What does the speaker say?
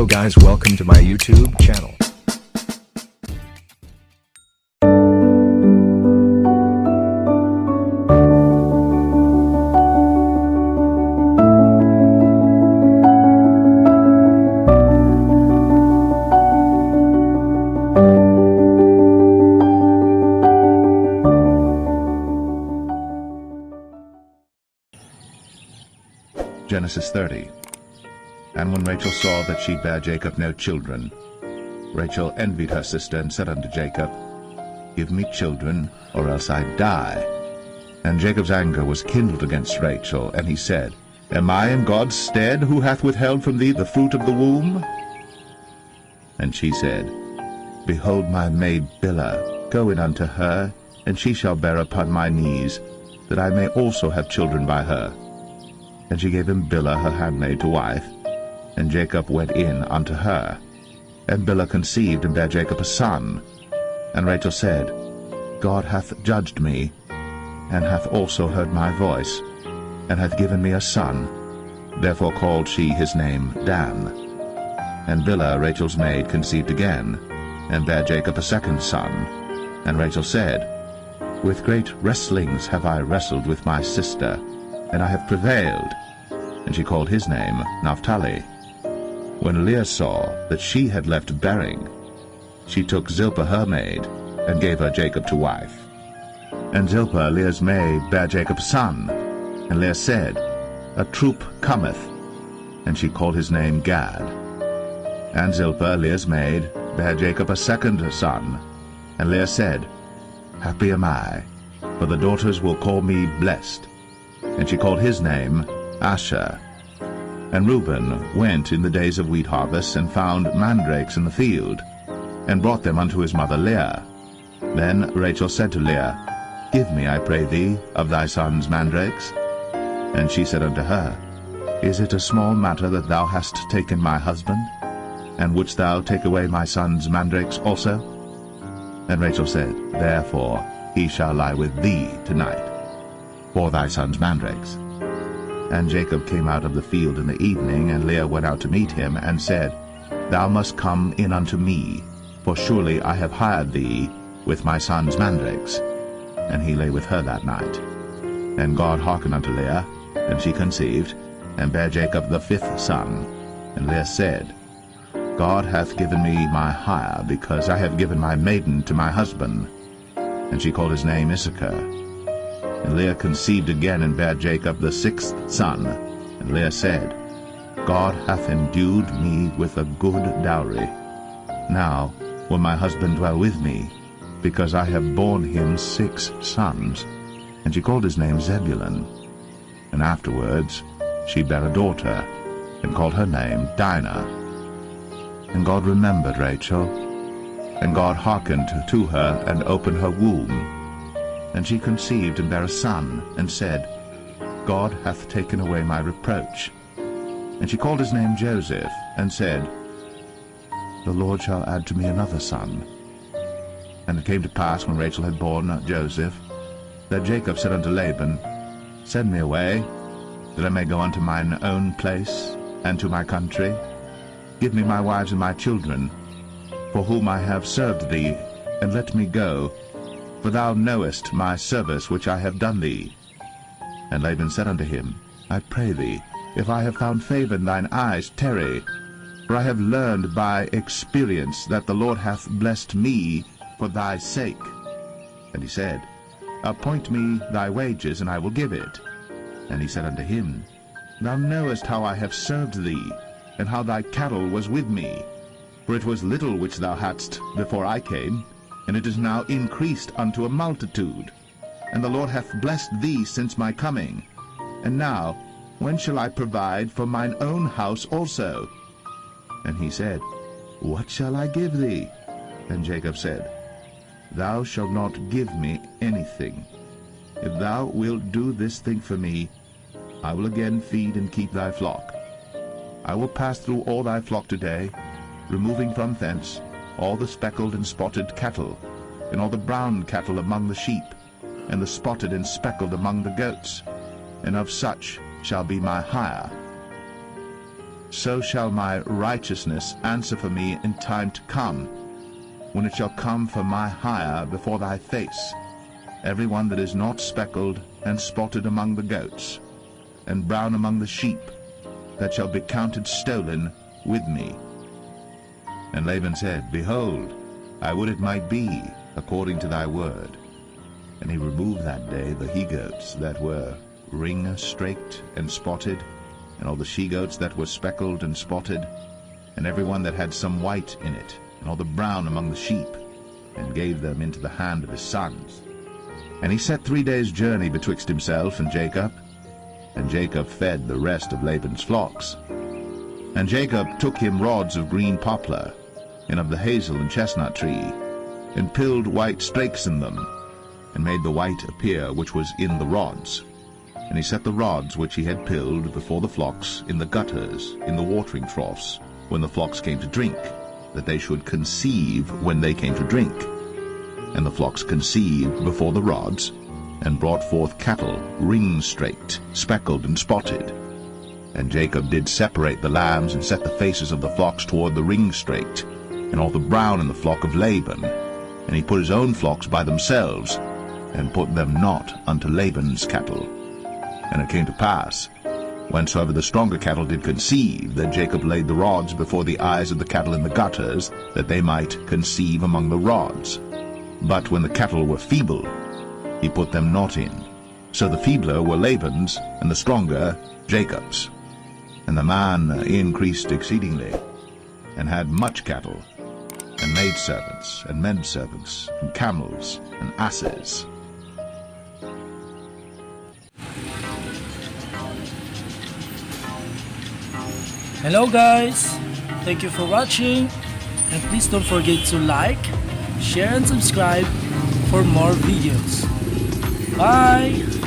Hello guys, welcome to my YouTube channel. Genesis 30. And when Rachel saw that she bare Jacob no children, Rachel envied her sister, and said unto Jacob, Give me children, or else I die. And Jacob's anger was kindled against Rachel, and he said, Am I in God's stead, who hath withheld from thee the fruit of the womb? And she said, Behold my maid Bilhah, go in unto her, and she shall bear upon my knees, that I may also have children by her. And she gave him Bilhah her handmaid to wife, and Jacob went in unto her. And Bilhah conceived, and bare Jacob a son. And Rachel said, God hath judged me, and hath also heard my voice, and hath given me a son. Therefore called she his name Dan. And Bilhah Rachel's maid conceived again, and bare Jacob a second son. And Rachel said, With great wrestlings have I wrestled with my sister, and I have prevailed. And she called his name Naphtali. When Leah saw that she had left bearing, she took Zilpah her maid, and gave her Jacob to wife. And Zilpah Leah's maid bare Jacob a son. And Leah said, A troop cometh. And she called his name Gad. And Zilpah Leah's maid bare Jacob a second son. And Leah said, Happy am I, for the daughters will call me blessed. And she called his name Asher. And Reuben went in the days of wheat harvest, and found mandrakes in the field, and brought them unto his mother Leah. Then Rachel said to Leah, Give me, I pray thee, of thy son's mandrakes. And she said unto her, Is it a small matter that thou hast taken my husband? And wouldst thou take away my son's mandrakes also? And Rachel said, Therefore he shall lie with thee tonight, for thy son's mandrakes. And Jacob came out of the field in the evening, and Leah went out to meet him, and said, Thou must come in unto me, for surely I have hired thee with my son's mandrakes. And he lay with her that night. And God hearkened unto Leah, and she conceived, and bare Jacob the fifth son. And Leah said, God hath given me my hire, because I have given my maiden to my husband. And she called his name Issachar. And Leah conceived again, and bare Jacob the sixth son. And Leah said, God hath endued me with a good dowry. Now will my husband dwell with me, because I have borne him 6 sons. And she called his name Zebulun. And afterwards she bare a daughter, and called her name Dinah. And God remembered Rachel, and God hearkened to her, and opened her womb. And she conceived, and bare a son, and said, God hath taken away my reproach. And she called his name Joseph, and said, The Lord shall add to me another son. And it came to pass, when Rachel had borne Joseph, that Jacob said unto Laban, Send me away, that I may go unto mine own place, and to my country. Give me my wives and my children, for whom I have served thee, and let me go, for thou knowest my service which I have done thee. And Laban said unto him, I pray thee, if I have found favor in thine eyes, tarry. For I have learned by experience that the Lord hath blessed me for thy sake. And he said, Appoint me thy wages, and I will give it. And he said unto him, Thou knowest how I have served thee, and how thy cattle was with me. For it was little which thou hadst before I came, and it is now increased unto a multitude. And the Lord hath blessed thee since my coming. And now, when shall I provide for mine own house also? And he said, What shall I give thee? And Jacob said, Thou shalt not give me anything. If thou wilt do this thing for me, I will again feed and keep thy flock. I will pass through all thy flock today, removing from thence all the speckled and spotted cattle, and all the brown cattle among the sheep, and the spotted and speckled among the goats, and of such shall be my hire. so shall my righteousness answer for me in time to come, when it shall come for my hire before thy face, every one that is not speckled and spotted among the goats, and brown among the sheep, that shall be counted stolen with me. And Laban said, Behold, I would it might be according to thy word. And he removed that day the he-goats that were ring-straked and spotted, and all the she-goats that were speckled and spotted, and every one that had some white in it, and all the brown among the sheep, and gave them into the hand of his sons. And he set 3 days' journey betwixt himself and Jacob, and Jacob fed the rest of Laban's flocks. And Jacob took him rods of green poplar, and of the hazel and chestnut tree, and pilled white strakes in them, and made the white appear which was in the rods. And he set the rods which he had pilled before the flocks in the gutters, in the watering troughs, when the flocks came to drink, that they should conceive when they came to drink. And the flocks conceived before the rods, and brought forth cattle, ring-straked, speckled, and spotted. And Jacob did separate the lambs, and set the faces of the flocks toward the ring-straked, and all the brown in the flock of Laban. And he put his own flocks by themselves, and put them not unto Laban's cattle. And it came to pass, whensoever the stronger cattle did conceive, that Jacob laid the rods before the eyes of the cattle in the gutters, that they might conceive among the rods. But when the cattle were feeble, he put them not in. So the feebler were Laban's, and the stronger Jacob's. And the man increased exceedingly, and had much cattle, and maidservants, and menservants, and camels, and asses. Hello guys, thank you for watching, and please don't forget to like, share and subscribe for more videos. Bye!